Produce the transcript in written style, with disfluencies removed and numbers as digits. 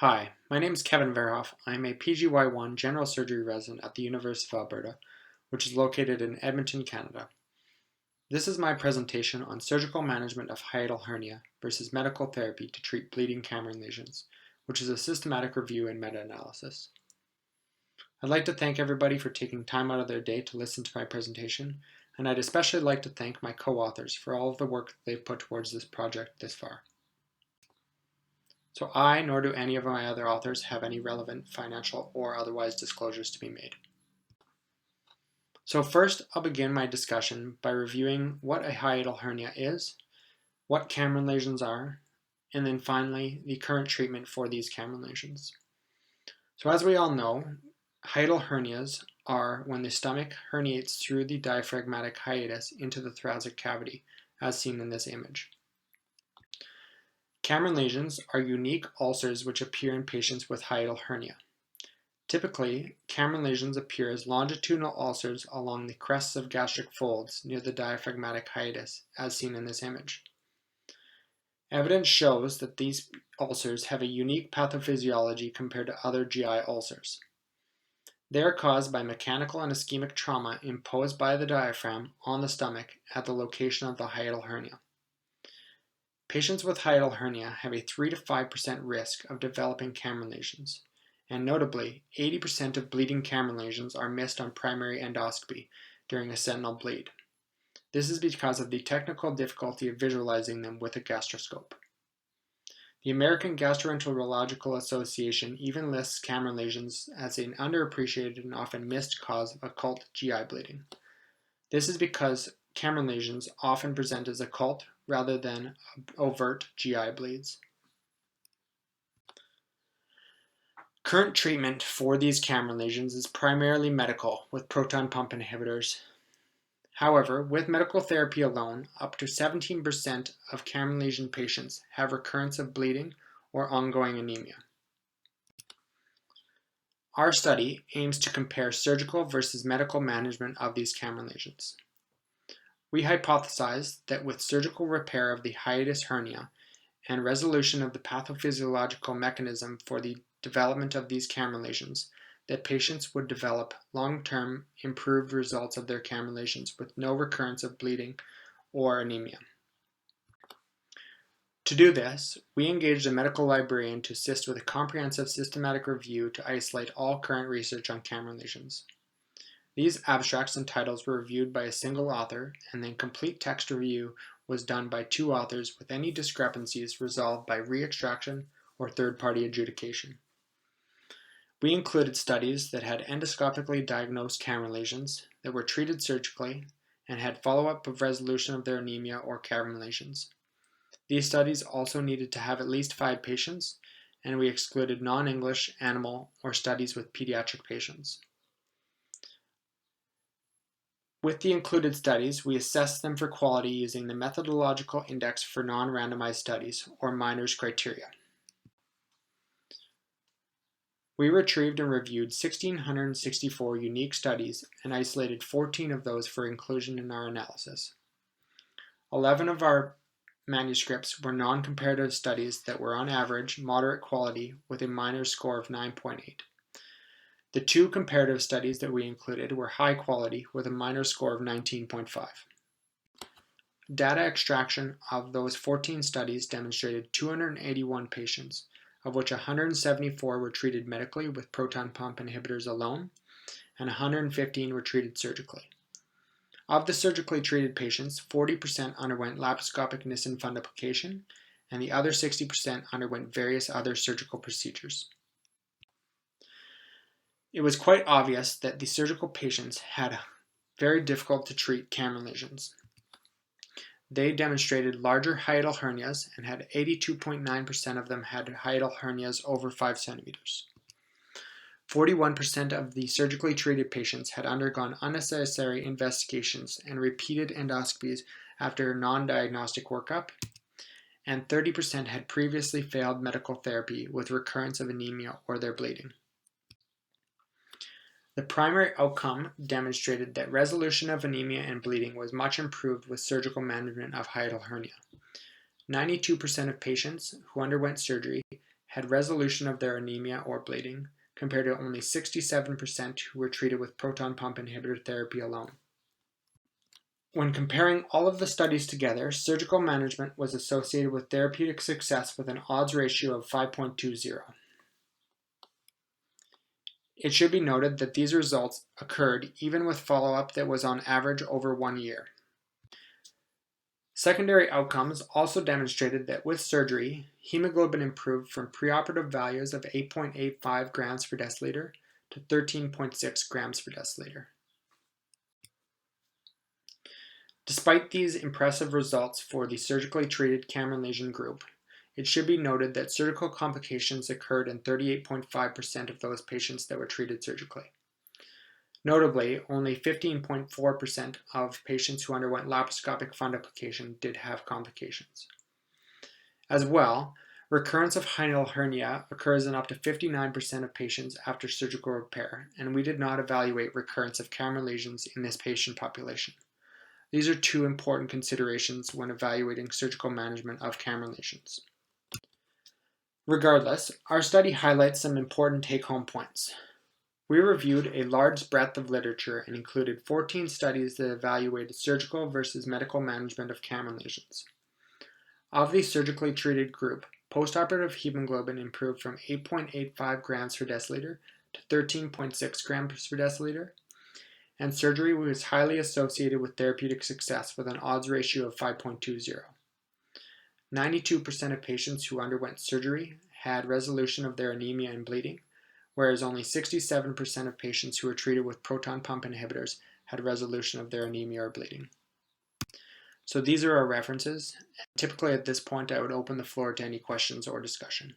Hi, my name is Kevin Verhoeff. I am a PGY1 general surgery resident at the University of Alberta, which is located in Edmonton, Canada. This is my presentation on surgical management of hiatal hernia versus medical therapy to treat bleeding Cameron lesions, which is a systematic review and meta-analysis. I'd like to thank everybody for taking time out of their day to listen to my presentation, and I'd especially like to thank my co-authors for all of the work that they've put towards this project this far. So I, nor do any of my other authors, have any relevant financial or otherwise disclosures to be made. So first, I'll begin my discussion by reviewing what a hiatal hernia is, what Cameron lesions are, and then finally, the current treatment for these Cameron lesions. So as we all know, hiatal hernias are when the stomach herniates through the diaphragmatic hiatus into the thoracic cavity, as seen in this image. Cameron lesions are unique ulcers which appear in patients with hiatal hernia. Typically, Cameron lesions appear as longitudinal ulcers along the crests of gastric folds near the diaphragmatic hiatus, as seen in this image. Evidence shows that these ulcers have a unique pathophysiology compared to other GI ulcers. They are caused by mechanical and ischemic trauma imposed by the diaphragm on the stomach at the location of the hiatal hernia. Patients with hiatal hernia have a 3 to 5% risk of developing Cameron lesions, and notably, 80% of bleeding Cameron lesions are missed on primary endoscopy during a sentinel bleed. This is because of the technical difficulty of visualizing them with a gastroscope. The American Gastroenterological Association even lists Cameron lesions as an underappreciated and often missed cause of occult GI bleeding. This is because Cameron lesions often present as occult rather than overt GI bleeds. Current treatment for these Cameron lesions is primarily medical with proton pump inhibitors. However, with medical therapy alone, up to 17% of Cameron lesion patients have recurrence of bleeding or ongoing anemia. Our study aims to compare surgical versus medical management of these Cameron lesions. We hypothesized that with surgical repair of the hiatus hernia and resolution of the pathophysiological mechanism for the development of these Cameron lesions, that patients would develop long-term improved results of their Cameron lesions with no recurrence of bleeding or anemia. To do this, we engaged a medical librarian to assist with a comprehensive systematic review to isolate all current research on Cameron lesions. These abstracts and titles were reviewed by a single author, and then complete text review was done by 2 authors with any discrepancies resolved by re-extraction or third-party adjudication. We included studies that had endoscopically diagnosed Cameron lesions that were treated surgically and had follow-up of resolution of their anemia or Cameron lesions. These studies also needed to have at least 5 patients, and we excluded non-English, animal, or studies with pediatric patients. With the included studies, we assessed them for quality using the Methodological Index for Non-Randomized Studies, or Miner's criteria. We retrieved and reviewed 1,664 unique studies and isolated 14 of those for inclusion in our analysis. 11 of our manuscripts were non-comparative studies that were on average moderate quality with a Miner's score of 9.8. The 2 comparative studies that we included were high quality with a Miner's score of 19.5. Data extraction of those 14 studies demonstrated 281 patients, of which 174 were treated medically with proton pump inhibitors alone, and 115 were treated surgically. Of the surgically treated patients, 40% underwent laparoscopic Nissen fundoplication, and the other 60% underwent various other surgical procedures. It was quite obvious that the surgical patients had very difficult to treat Cameron lesions. They demonstrated larger hiatal hernias and had 82.9% of them had hiatal hernias over 5 centimeters. 41% of the surgically treated patients had undergone unnecessary investigations and repeated endoscopies after non-diagnostic workup, and 30% had previously failed medical therapy with recurrence of anemia or their bleeding. The primary outcome demonstrated that resolution of anemia and bleeding was much improved with surgical management of hiatal hernia. 92% of patients who underwent surgery had resolution of their anemia or bleeding, compared to only 67% who were treated with proton pump inhibitor therapy alone. When comparing all of the studies together, surgical management was associated with therapeutic success with an odds ratio of 5.20. It should be noted that these results occurred even with follow-up that was on average over 1 year. Secondary outcomes also demonstrated that with surgery, hemoglobin improved from preoperative values of 8.85 grams per deciliter to 13.6 grams per deciliter. Despite these impressive results for the surgically treated Cameron lesion group, it should be noted that surgical complications occurred in 38.5% of those patients that were treated surgically. Notably, only 15.4% of patients who underwent laparoscopic fundoplication did have complications. As well, recurrence of hiatal hernia occurs in up to 59% of patients after surgical repair, and we did not evaluate recurrence of Cameron lesions in this patient population. These are two important considerations when evaluating surgical management of Cameron lesions. Regardless, our study highlights some important take-home points. We reviewed a large breadth of literature and included 14 studies that evaluated surgical versus medical management of Cameron lesions. Of the surgically treated group, postoperative hemoglobin improved from 8.85 grams per deciliter to 13.6 grams per deciliter, and surgery was highly associated with therapeutic success with an odds ratio of 5.20. 92% of patients who underwent surgery had resolution of their anemia and bleeding, whereas only 67% of patients who were treated with proton pump inhibitors had resolution of their anemia or bleeding. So these are our references. Typically at this point I would open the floor to any questions or discussion.